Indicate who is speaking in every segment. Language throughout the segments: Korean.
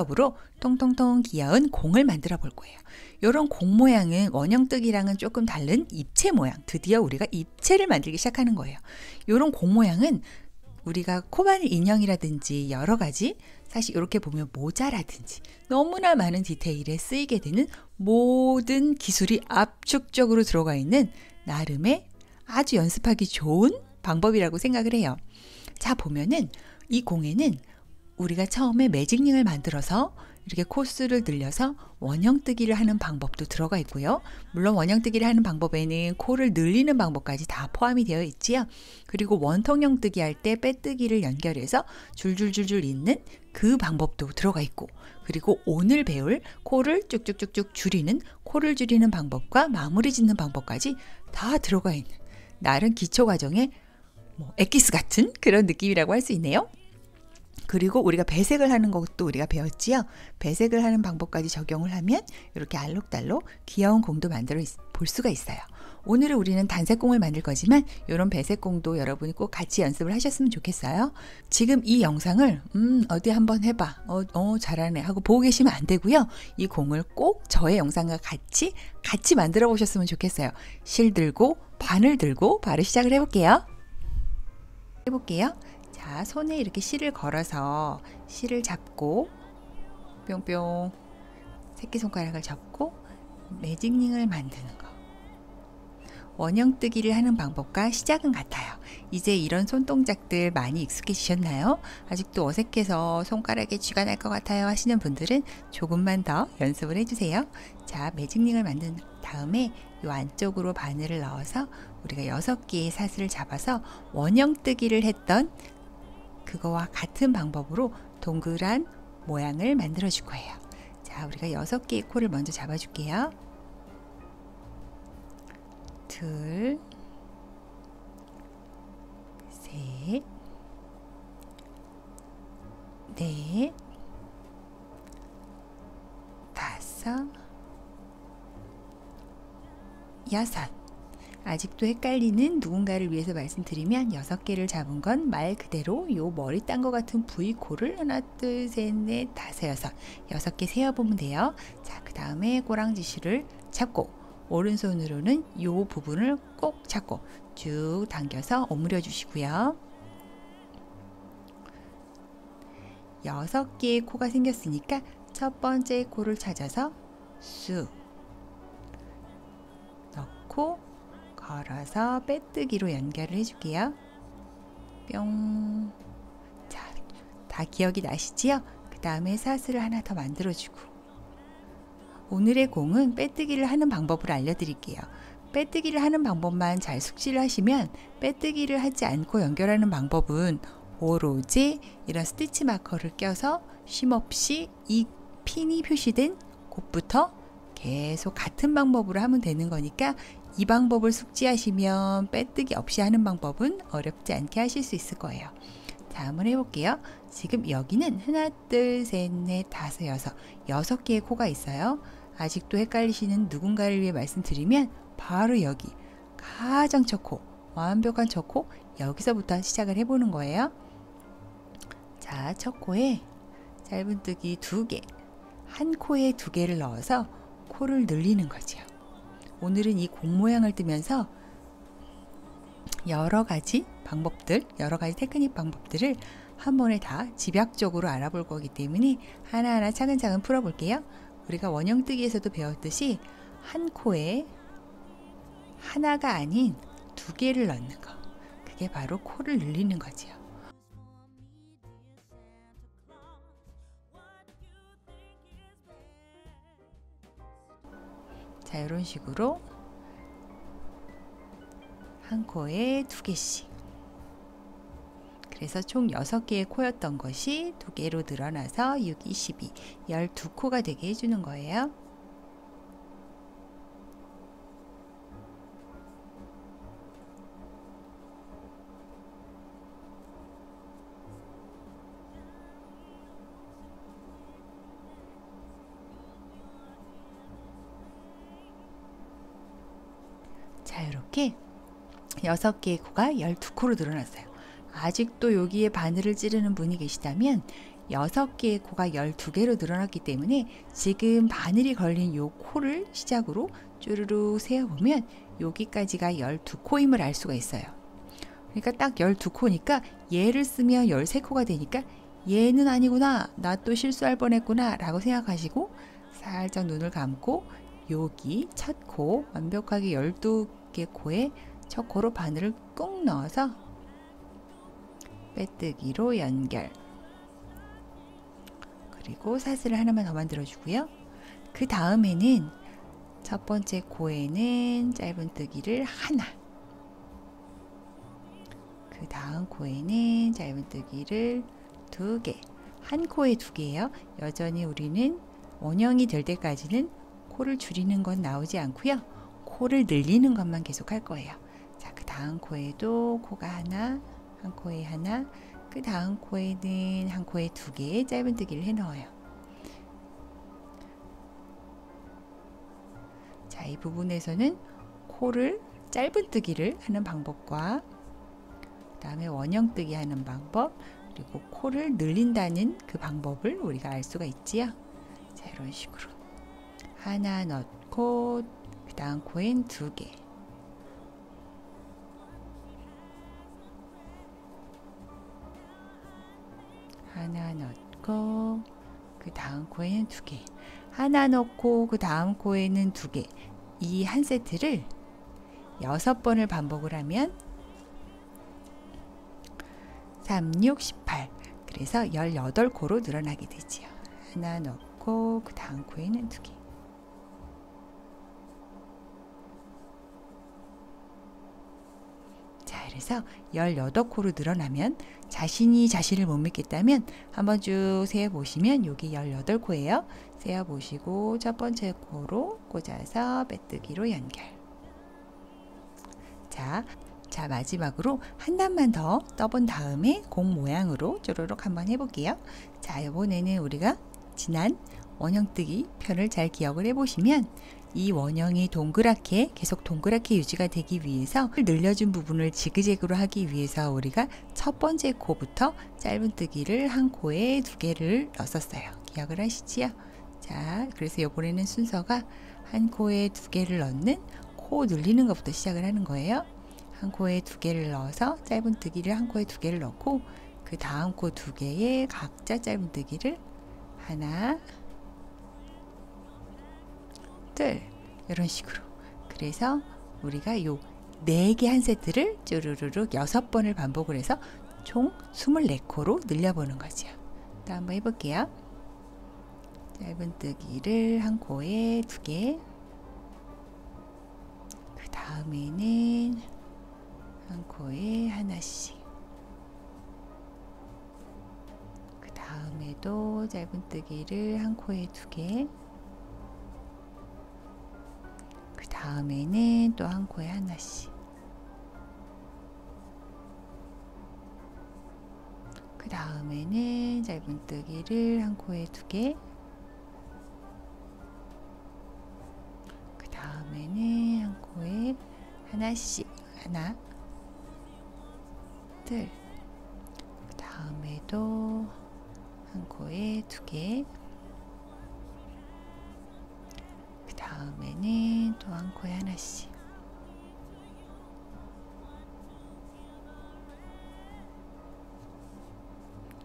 Speaker 1: 으로 통통통 귀여운 공을 만들어 볼 거예요. 이런 공 모양은 원형뜨기랑은 조금 다른 입체 모양. 드디어 우리가 입체를 만들기 시작하는 거예요. 이런 공 모양은 우리가 코바늘 인형이라든지 여러 가지 사실 이렇게 보면 모자라든지 너무나 많은 디테일에 쓰이게 되는 모든 기술이 압축적으로 들어가 있는 나름의 아주 연습하기 좋은 방법이라고 생각을 해요. 자, 보면은 이 공에는 우리가 처음에 매직링을 만들어서 이렇게 코스를 늘려서 원형뜨기를 하는 방법도 들어가 있고요. 물론 원형뜨기를 하는 방법에는 코를 늘리는 방법까지 다 포함이 되어 있지요. 그리고 원통형 뜨기 할 때 빼뜨기를 연결해서 줄줄줄줄 잇는 그 방법도 들어가 있고, 그리고 오늘 배울 코를 쭉쭉쭉쭉 줄이는, 코를 줄이는 방법과 마무리 짓는 방법까지 다 들어가 있는 나름 기초 과정의 엑기스 같은 그런 느낌이라고 할 수 있네요. 그리고 우리가 배색을 하는 것도 우리가 배웠지요. 배색을 하는 방법까지 적용을 하면 이렇게 알록달록 귀여운 공도 만들어 볼 수가 있어요. 오늘은 우리는 단색공을 만들 거지만 이런 배색공도 여러분이 꼭 같이 연습을 하셨으면 좋겠어요. 지금 이 영상을 어디 한번 해봐. 잘하네 하고 보고 계시면 안 되고요. 이 공을 꼭 저의 영상과 같이 만들어 보셨으면 좋겠어요. 실 들고 바늘 들고 바로 시작을 해볼게요. 자, 손에 이렇게 실을 걸어서 실을 잡고 뿅뿅 새끼손가락을 잡고 매직링을 만드는 거. 원형뜨기를 하는 방법과 시작은 같아요. 이제 이런 손동작들 많이 익숙해지셨나요? 아직도 어색해서 손가락에 쥐가 날 것 같아요 하시는 분들은 조금만 더 연습을 해주세요. 자, 매직링을 만든 다음에 이 안쪽으로 바늘을 넣어서 우리가 6개의 사슬을 잡아서 원형뜨기를 했던 그거와 같은 방법으로 동그란 모양을 만들어 줄 거예요. 자, 우리가 6개의 코를 먼저 잡아 줄게요. 둘, 셋, 넷, 다섯, 여섯. 아직도 헷갈리는 누군가를 위해서 말씀드리면 6개를 잡은 건 말 그대로 요 머리 딴 것 같은 V코를 하나, 둘, 셋, 넷, 다섯, 여섯 6개 세어보면 돼요. 자, 그 다음에 꼬랑지실을 잡고 오른손으로는 요 부분을 꼭 잡고 쭉 당겨서 오므려 주시고요. 6개의 코가 생겼으니까 첫 번째 코를 찾아서 쑥 넣고 걸어서 빼뜨기로 연결을 해줄게요. 뿅. 자, 다 기억이 나시지요? 그 다음에 사슬을 하나 더 만들어주고, 오늘의 공은 빼뜨기를 하는 방법을 알려드릴게요. 빼뜨기를 하는 방법만 잘 숙지를 하시면 빼뜨기를 하지 않고 연결하는 방법은 오로지 이런 스티치 마커를 껴서 쉼없이 이 핀이 표시된 곳부터 계속 같은 방법으로 하면 되는 거니까 이 방법을 숙지하시면 빼뜨기 없이 하는 방법은 어렵지 않게 하실 수 있을 거예요. 자, 한번 해볼게요. 지금 여기는 하나, 둘, 셋, 넷, 다섯, 여섯 6개의 코가 있어요. 아직도 헷갈리시는 누군가를 위해 말씀드리면 바로 여기 가장 첫 코, 완벽한 첫 코, 여기서부터 시작을 해보는 거예요. 자, 첫 코에 짧은뜨기 2개, 한 코에 2개를 넣어서 코를 늘리는 거죠. 오늘은 이 공 모양을 뜨면서 여러 가지 방법들, 여러 가지 테크닉 방법들을 한 번에 다 집약적으로 알아볼 거기 때문에 하나하나 차근차근 풀어볼게요. 우리가 원형뜨기에서도 배웠듯이 한 코에 하나가 아닌 2개를 넣는 거, 그게 바로 코를 늘리는 거죠. 자, 이런 식으로 한 코에 2개씩. 그래서 총 6개의 코였던 것이 2개로 늘어나서 6, 2, 12, 12코가 되게 해주는 거예요. 자, 이렇게 6개의 코가 12코로 늘어났어요. 아직도 여기에 바늘을 찌르는 분이 계시다면 6개의 코가 12개로 늘어났기 때문에 지금 바늘이 걸린 요 코를 시작으로 쭈루룩 세어보면 여기까지가 12코임을 알 수가 있어요. 그러니까 딱 12코니까 얘를 쓰면 13코가 되니까 얘는 아니구나, 나 또 실수할 뻔했구나 라고 생각하시고 살짝 눈을 감고 여기 첫 코, 완벽하게 12개 코에 첫 코로 바늘을 꾹 넣어서 빼뜨기로 연결. 그리고 사슬을 하나만 더 만들어 주고요. 그 다음에는 첫 번째 코에는 짧은뜨기를 하나, 그 다음 코에는 짧은뜨기를 2개, 한 코에 2개예요. 여전히 우리는 원형이 될 때까지는 코를 줄이는 건 나오지 않고요. 코를 늘리는 것만 계속 할 거예요. 자, 그 다음 코에도 코가 하나, 한 코에 하나, 그 다음 코에는 한 코에 2개의 짧은뜨기를 해 넣어요. 자, 이 부분에서는 코를 짧은뜨기를 하는 방법과 그 다음에 원형뜨기 하는 방법, 그리고 코를 늘린다는 그 방법을 우리가 알 수가 있지요. 자, 이런 식으로 하나 넣고 그 다음 코엔 2개, 하나 넣고 그 다음 코에는 2개, 하나 넣고 그 다음 코에는 2개, 이 한 세트를 6번을 반복을 하면 3, 6, 18, 그래서 18코로 늘어나게 되지요. 하나 넣고 그 다음 코에는 2개. 자, 그래서 18코로 늘어나면 자신이 자신을 못 믿겠다면 한번 쭉 세어보시면 여기 18코예요. 세어보시고 첫 번째 코로 꽂아서 빼뜨기로 연결. 자, 마지막으로 한 단만 더 떠본 다음에 공 모양으로 쪼르륵 한번 해볼게요. 자, 이번에는 우리가 지난 원형뜨기 편을 잘 기억을 해보시면 이 원형이 동그랗게 계속 동그랗게 유지가 되기 위해서 늘려준 부분을 지그재그로 하기 위해서 우리가 첫 번째 코부터 짧은뜨기를 한 코에 2개를 넣었어요. 기억을 하시지요? 자, 그래서 이번에는 순서가 한 코에 2개를 넣는 코 늘리는 것부터 시작을 하는 거예요. 한 코에 2개를 넣어서 짧은뜨기를 한 코에 2개를 넣고 그 다음 코 2개에 각자 짧은뜨기를 하나, 둘, 이런 식으로. 그래서 우리가 요 4개 한 세트를 쭈루루룩 6번을 반복을 해서 총 24코로 늘려보는 거죠. 또 한번 해볼게요. 짧은뜨기를 한 코에 2개, 그 다음에는 한 코에 하나씩, 그 다음에도 짧은뜨기를 한 코에 2개, 그 다음에는 또 한 코에 하나씩, 그 다음에는 짧은뜨기를 한 코에 2개, 그 다음에는 한 코에 하나씩, 하나, 둘, 그 다음에도 한 코에 2개, 그 다음에는 또 한 코에 하나씩,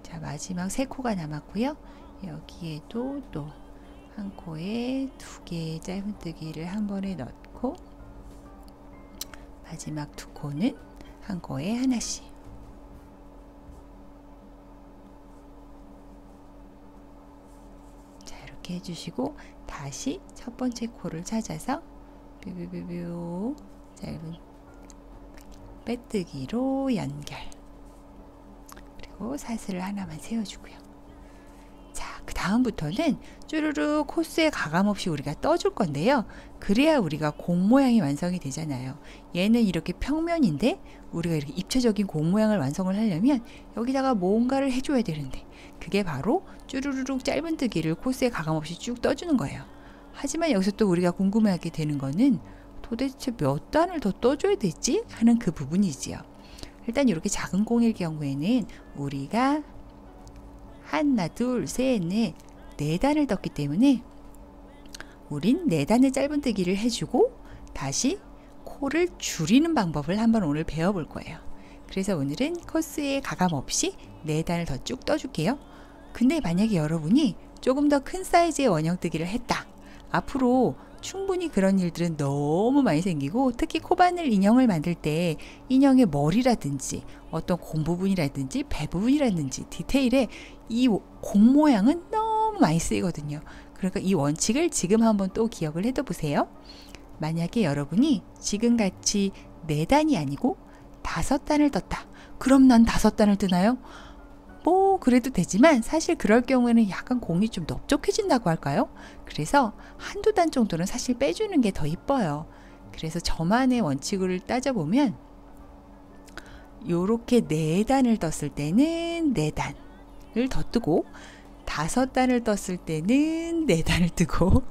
Speaker 1: 자, 마지막 3코가 남았고요. 여기에도 또 한 코에 2개의 짧은뜨기를 한 번에 넣고 마지막 2코는 한 코에 하나씩. 자, 이렇게 해주시고 다시 첫 번째 코를 찾아서 뾰뾰뾰뾰 짧은 빼뜨기로 연결. 그리고 사슬을 하나만 세워주고요. 자, 그 다음부터는 쭈루루 코스에 가감없이 우리가 떠줄 건데요. 그래야 우리가 공 모양이 완성이 되잖아요. 얘는 이렇게 평면인데 우리가 이렇게 입체적인 공 모양을 완성을 하려면 여기다가 뭔가를 해줘야 되는데 그게 바로 쭈루루룩 짧은뜨기를 코스에 가감없이 쭉 떠주는 거예요. 하지만 여기서 또 우리가 궁금해하게 되는 거는 도대체 몇 단을 더 떠줘야 되지? 하는 그 부분이지요. 일단 이렇게 작은 공일 경우에는 우리가 하나, 둘, 셋, 넷, 4단을 떴기 때문에 우린 4단의 짧은뜨기를 해주고 다시 코를 줄이는 방법을 한번 오늘 배워볼 거예요. 그래서 오늘은 코스에 가감 없이 4단을 더 쭉 떠줄게요. 근데 만약에 여러분이 조금 더 큰 사이즈의 원형뜨기를 했다. 앞으로 충분히 그런 일들은 너무 많이 생기고, 특히 코바늘 인형을 만들 때 인형의 머리라든지 어떤 공 부분이라든지 배 부분이라든지 디테일에 이 공 모양은 너무 많이 쓰이거든요. 그러니까 이 원칙을 지금 한번 또 기억을 해둬 보세요. 만약에 여러분이 지금같이 4단이 아니고 5단을 떴다. 그럼 난 5단을 뜨나요? 뭐 그래도 되지만 사실 그럴 경우에는 약간 공이 좀 넓적해진다고 할까요? 그래서 한두 단 정도는 사실 빼주는 게 더 이뻐요. 그래서 저만의 원칙을 따져보면 요렇게 4단을 떴을 때는 4단을 더 뜨고, 5단을 떴을 때는 4단을 뜨고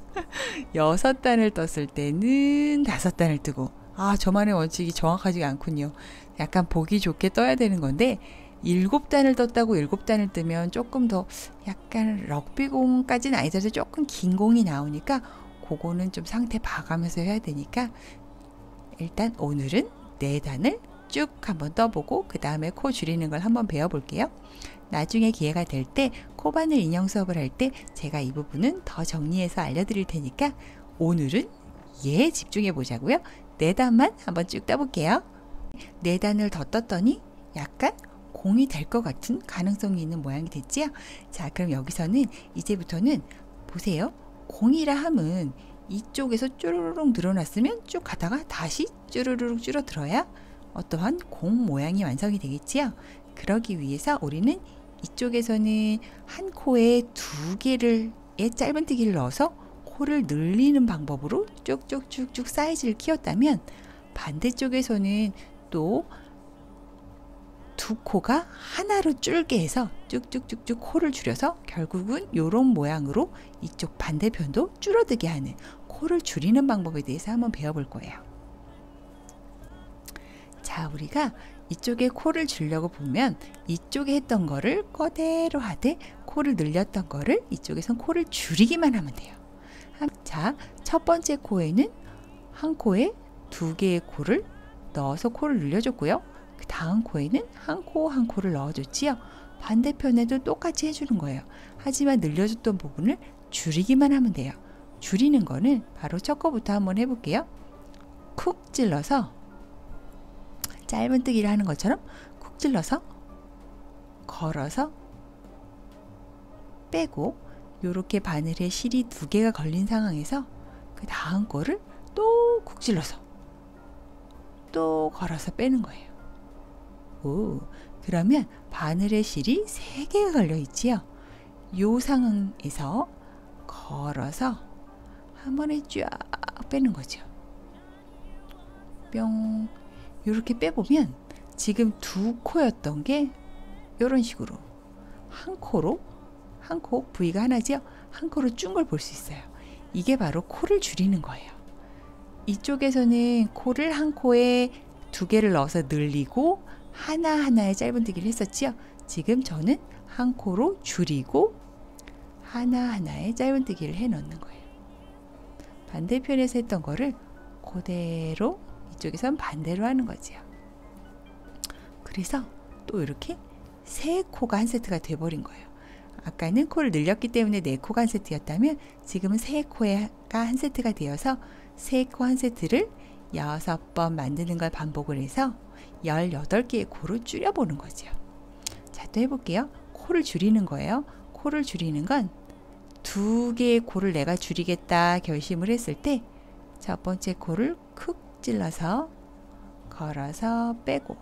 Speaker 1: 6단을 떴을 때는 5단을 뜨고. 저만의 원칙이 정확하지 않군요. 약간 보기 좋게 떠야 되는 건데 7단을 떴다고 7단을 뜨면 조금 더 약간 럭비공까지는 아니더라도 조금 긴 공이 나오니까 그거는 좀 상태 봐가면서 해야 되니까 일단 오늘은 4단을 쭉 한번 떠보고 그 다음에 코 줄이는 걸 한번 배워볼게요. 나중에 기회가 될 때 코바늘 인형 수업을 할 때 제가 이 부분은 더 정리해서 알려드릴 테니까 오늘은 얘에 집중해 보자고요. 4단만 한번 쭉 떠볼게요. 4단을 더 떴더니 약간 공이 될 것 같은 가능성이 있는 모양이 됐지요. 자, 그럼 여기서는 이제부터는 보세요. 공이라 함은 이쪽에서 쭈루룩 늘어났으면 쭉 가다가 다시 쭈루룩 줄어들어야 어떠한 공 모양이 완성이 되겠지요. 그러기 위해서 우리는 이쪽에서는 한 코에 2개의 짧은뜨기를 넣어서 코를 늘리는 방법으로 쭉쭉쭉쭉 사이즈를 키웠다면, 반대쪽에서는 또 2코가 하나로 줄게 해서 쭉쭉쭉쭉 코를 줄여서 결국은 이런 모양으로 이쪽 반대편도 줄어들게 하는 코를 줄이는 방법에 대해서 한번 배워볼 거예요. 자, 우리가 이쪽에 코를 줄려고 보면 이쪽에 했던 거를 그대로 하되 코를 늘렸던 거를 이쪽에선 코를 줄이기만 하면 돼요. 자, 첫 번째 코에는 한 코에 2개의 코를 넣어서 코를 늘려줬고요. 그 다음 코에는 한 코 한 코를 넣어줬지요. 반대편에도 똑같이 해주는 거예요. 하지만 늘려줬던 부분을 줄이기만 하면 돼요. 줄이는 거는 바로 첫 거부터 한번 해볼게요. 쿡 찔러서 짧은뜨기를 하는 것처럼 쿡 찔러서 걸어서 빼고, 요렇게 바늘에 실이 2개가 걸린 상황에서 그 다음 거를 또 쿡 찔러서 또 걸어서 빼는 거예요. 오, 그러면 바늘에 실이 3개가 걸려 있지요. 요 상황에서 걸어서 한 번에 쫙 빼는 거죠. 뿅. 이렇게 빼보면 지금 2코였던 게 이런 식으로 한 코로, 한 코 부위가 하나죠. 한 코로 준 걸 볼 수 있어요. 이게 바로 코를 줄이는 거예요. 이쪽에서는 코를 한 코에 2개를 넣어서 늘리고 하나하나의 짧은뜨기를 했었지요. 지금 저는 한 코로 줄이고 하나하나의 짧은뜨기를 해 넣는 거예요. 반대편에서 했던 거를 그대로 이쪽에선 반대로 하는 거지요. 그래서 또 이렇게 3코가 한 세트가 돼버린 거예요. 아까는 코를 늘렸기 때문에 4코가 한 세트였다면 지금은 3코가 한 세트가 되어서 3코 한 세트를 6번 만드는 걸 반복을 해서 18개의 코로 줄여보는 거죠. 자, 또 해볼게요. 코를 줄이는 거예요. 코를 줄이는 건 2개의 코를 내가 줄이겠다 결심을 했을 때 첫 번째 코를 쿡 찔러서 걸어서 빼고,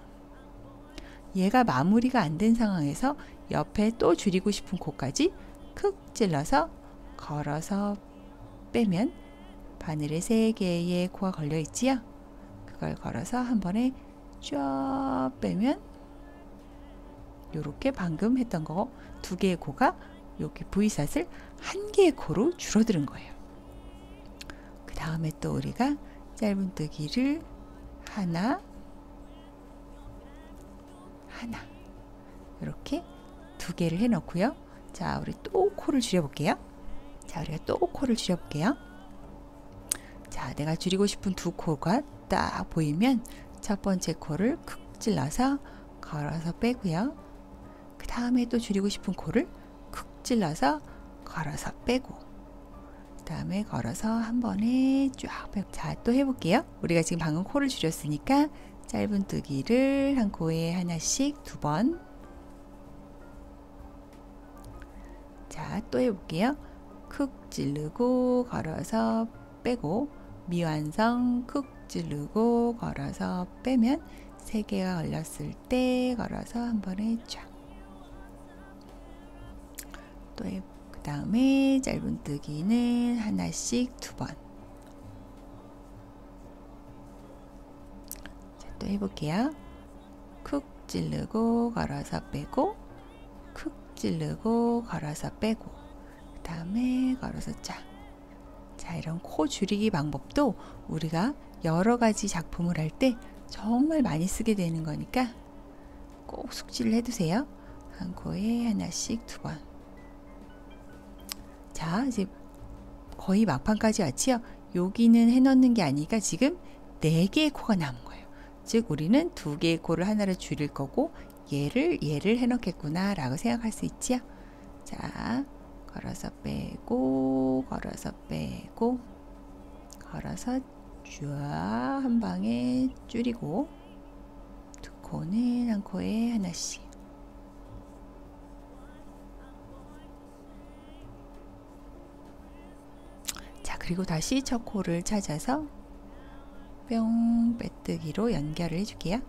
Speaker 1: 얘가 마무리가 안 된 상황에서 옆에 또 줄이고 싶은 코까지 쿡 찔러서 걸어서 빼면 바늘에 3개의 코가 걸려 있지요. 그걸 걸어서 한 번에 쫙 빼면 요렇게 방금 했던 거 2개의 코가 여기 V샷을 1개의 코로 줄어드는 거예요. 그 다음에 또 우리가 짧은뜨기를 하나 이렇게 2개를 해 놓고요. 자, 우리 또 코를 줄여볼게요. 자, 우리가 또 코를 줄여볼게요. 자, 내가 줄이고 싶은 두 코가 딱 보이면 첫 번째 코를 쿡 찔러서 걸어서 빼고요. 그 다음에 또 줄이고 싶은 코를 쿡 찔러서 걸어서 빼고, 그 다음에 걸어서 한 번에 쫙 빼고. 자, 또 해볼게요. 우리가 지금 방금 코를 줄였으니까 짧은뜨기를 한 코에 하나씩 2번. 자, 또 해볼게요. 쿡 찌르고 걸어서 빼고, 미완성 쿡 찌르고 걸어서 빼면 3개가 걸렸을 때 걸어서 한 번에 쫙. 또 그 다음에 짧은뜨기는 하나씩 2번. 자, 또 해볼게요. 쿡 찌르고 걸어서 빼고, 쿡 찌르고 걸어서 빼고, 그 다음에 걸어서 쫙. 자, 이런 코 줄이기 방법도 우리가 여러 가지 작품을 할 때 정말 많이 쓰게 되는 거니까 꼭 숙지를 해두세요. 한 코에 하나씩 2번. 자, 이제 거의 막판까지 왔지요. 여기는 해넣는 게 아니니까 지금 4개의 코가 남은 거예요. 즉 우리는 2개의 코를 하나를 줄일 거고 얘를 해넣겠구나 라고 생각할 수 있지요. 자, 걸어서 빼고 걸어서 빼고 걸어서 쫙 한 방에 줄이고, 2코는 한 코에 하나씩. 자, 그리고 다시 첫 코를 찾아서 뿅 빼뜨기로 연결을 해줄게요.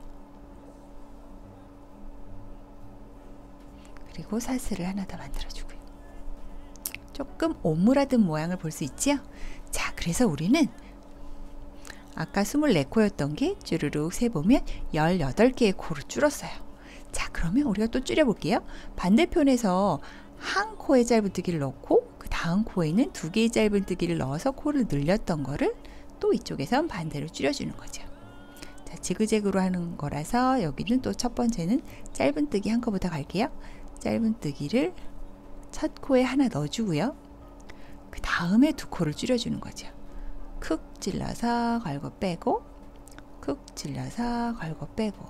Speaker 1: 그리고 사슬을 하나 더 만들어주고요. 조금 오므라든 모양을 볼 수 있지요? 자, 그래서 우리는 아까 24코였던 게 쭈르륵 세보면 18개의 코로 줄었어요. 자, 그러면 우리가 또 줄여볼게요. 반대편에서 한 코에 짧은뜨기를 넣고 그 다음 코에는 2개의 짧은뜨기를 넣어서 코를 늘렸던 거를 또 이쪽에선 반대로 줄여주는 거죠. 자, 지그재그로 하는 거라서 여기는 또 첫 번째는 짧은뜨기 한 코부터 갈게요. 짧은뜨기를 첫 코에 하나 넣어주고요. 그 다음에 2코를 줄여주는 거죠. 쿡 찔러서 걸고 빼고, 쿡 찔러서 걸고 빼고.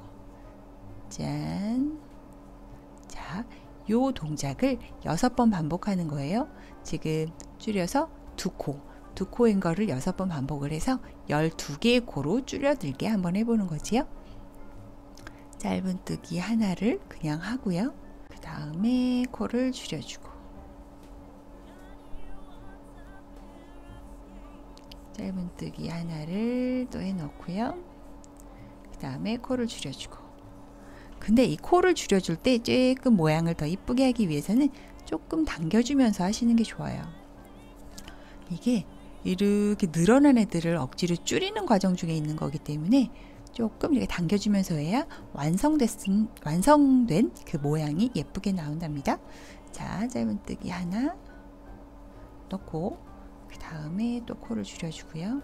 Speaker 1: 짠. 자, 요 동작을 6번 반복하는 거예요. 지금 줄여서 2코인 거를 6번 반복을 해서 12개의 코로 줄여들게 한번 해보는 거지요. 짧은뜨기 하나를 그냥 하고요. 그 다음에 코를 줄여주고, 짧은뜨기 하나를 또 해놓고요. 그 다음에 코를 줄여주고. 근데 이 코를 줄여줄 때 조금 모양을 더 이쁘게 하기 위해서는 조금 당겨주면서 하시는 게 좋아요. 이게 이렇게 늘어난 애들을 억지로 줄이는 과정 중에 있는 거기 때문에 조금 이렇게 당겨주면서 해야 완성된 그 모양이 예쁘게 나온답니다. 자, 짧은뜨기 하나 넣고 그 다음에 또 코를 줄여주고요.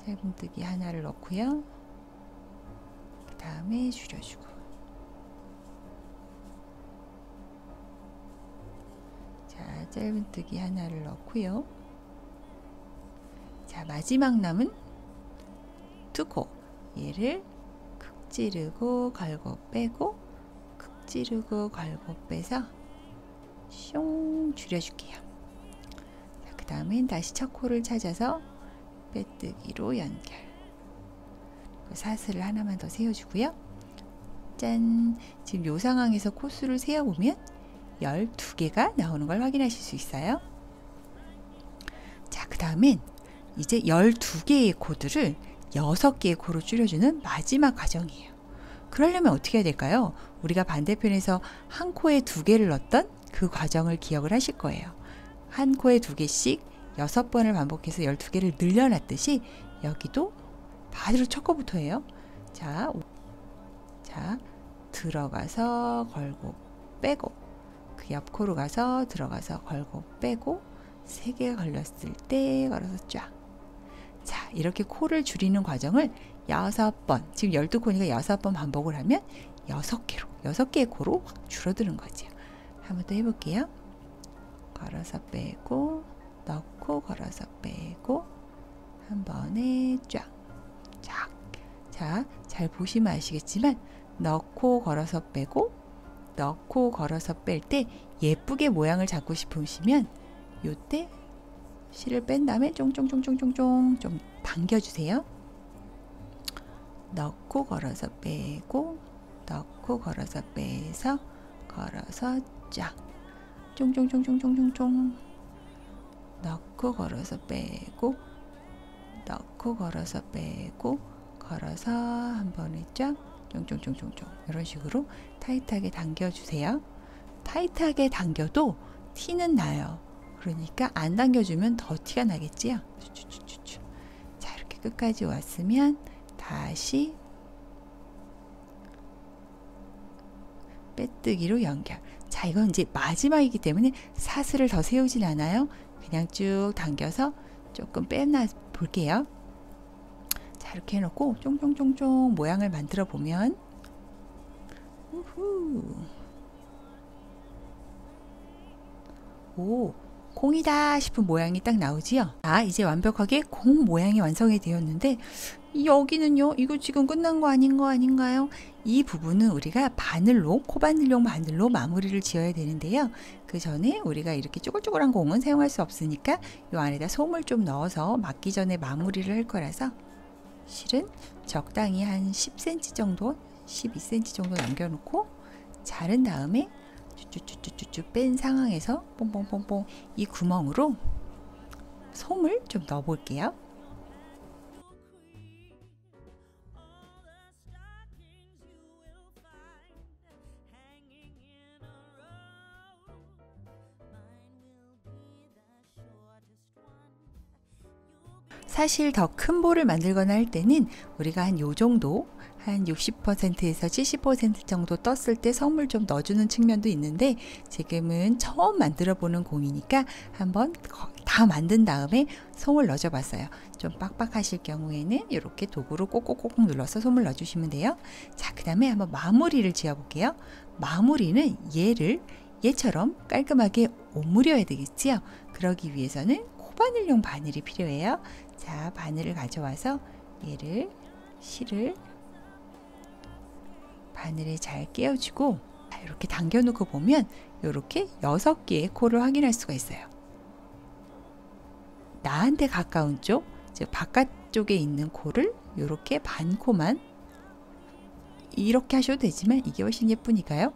Speaker 1: 짧은뜨기 하나를 넣고요. 그 다음에 줄여주고. 자, 짧은뜨기 하나를 넣고요. 자, 마지막 남은 2코. 얘를 쿡 찌르고 걸고 빼고, 쿡 찌르고 걸고 빼서 숑 줄여줄게요. 자, 그 다음엔 다시 첫 코를 찾아서 빼뜨기로 연결. 사슬을 하나만 더 세워주고요. 짠! 지금 요 상황에서 코수를 세어보면 12개가 나오는 걸 확인하실 수 있어요. 자, 그 다음엔 이제 12개의 코들을 6개의 코로 줄여주는 마지막 과정이에요. 그러려면 어떻게 해야 될까요? 우리가 반대편에서 한 코에 2개를 넣었던 그 과정을 기억을 하실 거예요. 한 코에 2개씩 6번을 반복해서 12개를 늘려놨듯이 여기도 바로 첫 코부터 해요. 자, 들어가서 걸고 빼고, 그 옆 코로 가서 들어가서 걸고 빼고, 3개가 걸렸을 때 걸어서 쫙. 자, 이렇게 코를 줄이는 과정을 6번, 지금 12코니까 6번 반복을 하면 6개로 6개의 코로 확 줄어드는 거죠. 한번 더 해볼게요. 걸어서 빼고 넣고 걸어서 빼고 한 번에 쫙. 자, 잘 보시면 아시겠지만 넣고 걸어서 빼고 넣고 걸어서 뺄 때 예쁘게 모양을 잡고 싶으시면 요때 실을 뺀 다음에 쫑쫑쫑쫑쫑쫑 좀 당겨주세요. 넣고 걸어서 빼고 넣고 걸어서 빼서 걸어서 쫙 쫑쫑쫑쫑쫑쫑쫑 넣고 걸어서 빼고 넣고 걸어서 빼고 걸어서 한 번에 쫙 쫑쫑쫑쫑쫑 이런 식으로 타이트하게 당겨주세요. 타이트하게 당겨도 티는 나요. 그러니까 안 당겨주면 더 티가 나겠지요. 자, 이렇게 끝까지 왔으면 다시 빼뜨기로 연결. 자, 이건 이제 마지막이기 때문에 사슬을 더 세우진 않아요. 그냥 쭉 당겨서 조금 빼놔 볼게요. 자, 이렇게 해놓고 쫑쫑쫑쫑 모양을 만들어 보면 우후. 오, 콩이다 싶은 모양이 딱 나오지요. 자, 이제 완벽하게 콩 모양이 완성이 되었는데 여기는요, 이거 지금 끝난 거 아닌가요? 이 부분은 우리가 바늘로, 코바늘용 바늘로 마무리를 지어야 되는데요. 그 전에 우리가 이렇게 쪼글쪼글한 공은 사용할 수 없으니까 이 안에다 솜을 좀 넣어서 막기 전에 마무리를 할 거라서 실은 적당히 한 10cm 정도, 12cm 정도 남겨놓고 자른 다음에 쭉쭉쭉쭉쭉 뺀 상황에서 뽕뽕뽕뽕 이 구멍으로 솜을 좀 넣어 볼게요. 사실 더 큰 볼을 만들거나 할 때는 우리가 한 요 정도 한 60%에서 70% 정도 떴을 때 솜을 좀 넣어주는 측면도 있는데 지금은 처음 만들어 보는 공이니까 한번 다 만든 다음에 솜을 넣어줘 봤어요. 좀 빡빡하실 경우에는 이렇게 도구로 꼭꼭꼭 눌러서 솜을 넣어주시면 돼요. 자, 그 다음에 한번 마무리를 지어 볼게요. 마무리는 얘처럼 깔끔하게 오므려야 되겠지요. 그러기 위해서는 코바늘용 바늘이 필요해요. 자, 바늘을 가져와서 실을 바늘에 잘 끼워주고 이렇게 당겨놓고 보면 이렇게 6개의 코를 확인할 수가 있어요. 나한테 가까운 쪽, 즉 바깥쪽에 있는 코를 이렇게 반 코만 이렇게 하셔도 되지만 이게 훨씬 예쁘니까요.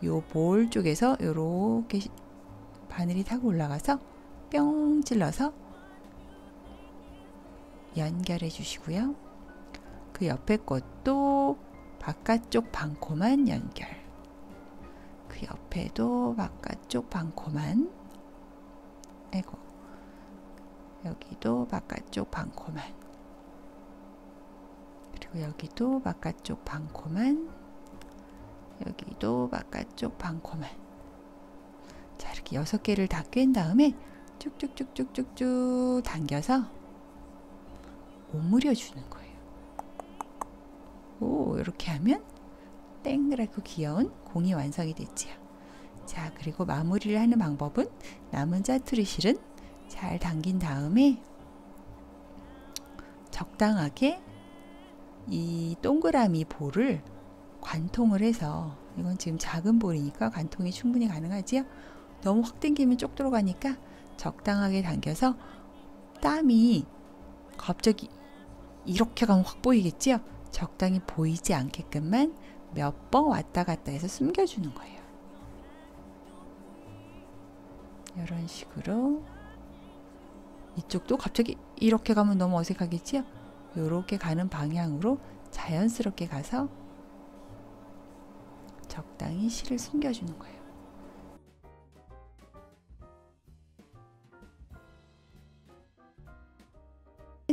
Speaker 1: 요 볼 쪽에서 이렇게 바늘이 타고 올라가서 뿅 찔러서 연결해 주시고요. 그 옆에 것도 바깥쪽 반코만 연결. 그 옆에도 바깥쪽 반코만. 아이고. 여기도 바깥쪽 반코만. 그리고 여기도 바깥쪽 반코만. 여기도 바깥쪽 반코만. 자, 이렇게 6개를 다 꿰인 다음에 쭉쭉쭉쭉쭉쭉 당겨서 오므려 주는 거예요. 오, 이렇게 하면 땡그랗고 귀여운 공이 완성이 됐지요. 자, 그리고 마무리를 하는 방법은 남은 짜투리 실은 잘 당긴 다음에 적당하게 이 동그라미 볼을 관통을 해서, 이건 지금 작은 볼이니까 관통이 충분히 가능하지요. 너무 확 당기면 쪽 들어가니까 적당하게 당겨서 땀이 갑자기 이렇게 가면 확 보이겠지요. 적당히 보이지 않게끔만 몇 번 왔다 갔다 해서 숨겨주는 거예요. 이런 식으로. 이쪽도 갑자기 이렇게 가면 너무 어색하겠지요. 이렇게 가는 방향으로 자연스럽게 가서 적당히 실을 숨겨주는 거예요.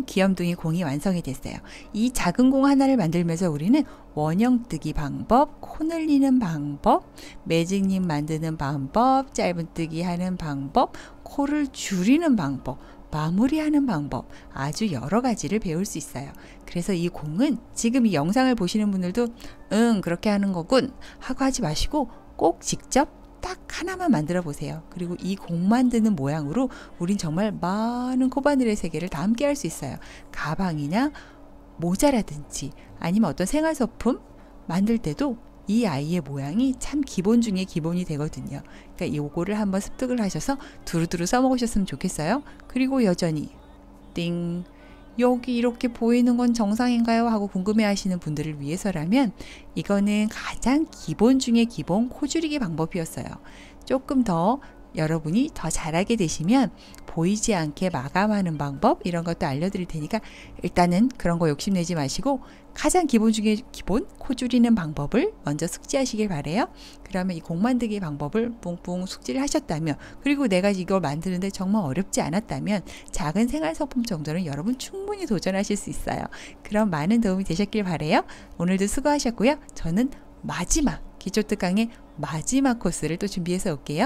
Speaker 1: 귀염둥이 공이 완성이 됐어요. 이 작은 공 하나를 만들면서 우리는 원형뜨기 방법, 코 늘리는 방법, 매직잎 만드는 방법, 짧은뜨기 하는 방법, 코를 줄이는 방법, 마무리하는 방법 아주 여러 가지를 배울 수 있어요. 그래서 이 공은 지금 이 영상을 보시는 분들도 그렇게 하는 거군 하고 하지 마시고 꼭 직접 딱 하나만 만들어 보세요. 그리고 이 공 만드는 모양으로 우린 정말 많은 코바늘의 세계를 다 함께 할 수 있어요. 가방이나 모자라든지 아니면 어떤 생활소품 만들 때도 이 아이의 모양이 참 기본 중에 기본이 되거든요. 그러니까 요거를 한번 습득을 하셔서 두루두루 써먹으셨으면 좋겠어요. 그리고 여전히 띵 여기 이렇게 보이는 건 정상인가요? 하고 궁금해 하시는 분들을 위해서라면 이거는 가장 기본 중에 기본 코 줄이기 방법이었어요. 조금 더 여러분이 더 잘하게 되시면 보이지 않게 마감하는 방법 이런 것도 알려드릴 테니까 일단은 그런 거 욕심내지 마시고 가장 기본 중에 기본 코 줄이는 방법을 먼저 숙지하시길 바래요. 그러면 이 공 만들기 방법을 뿡뿡 숙지를 하셨다면 그리고 내가 이걸 만드는데 정말 어렵지 않았다면 작은 생활소품 정도는 여러분 충분히 도전하실 수 있어요. 그럼 많은 도움이 되셨길 바래요. 오늘도 수고하셨고요. 저는 마지막 기초특강의 마지막 코스를 또 준비해서 올게요.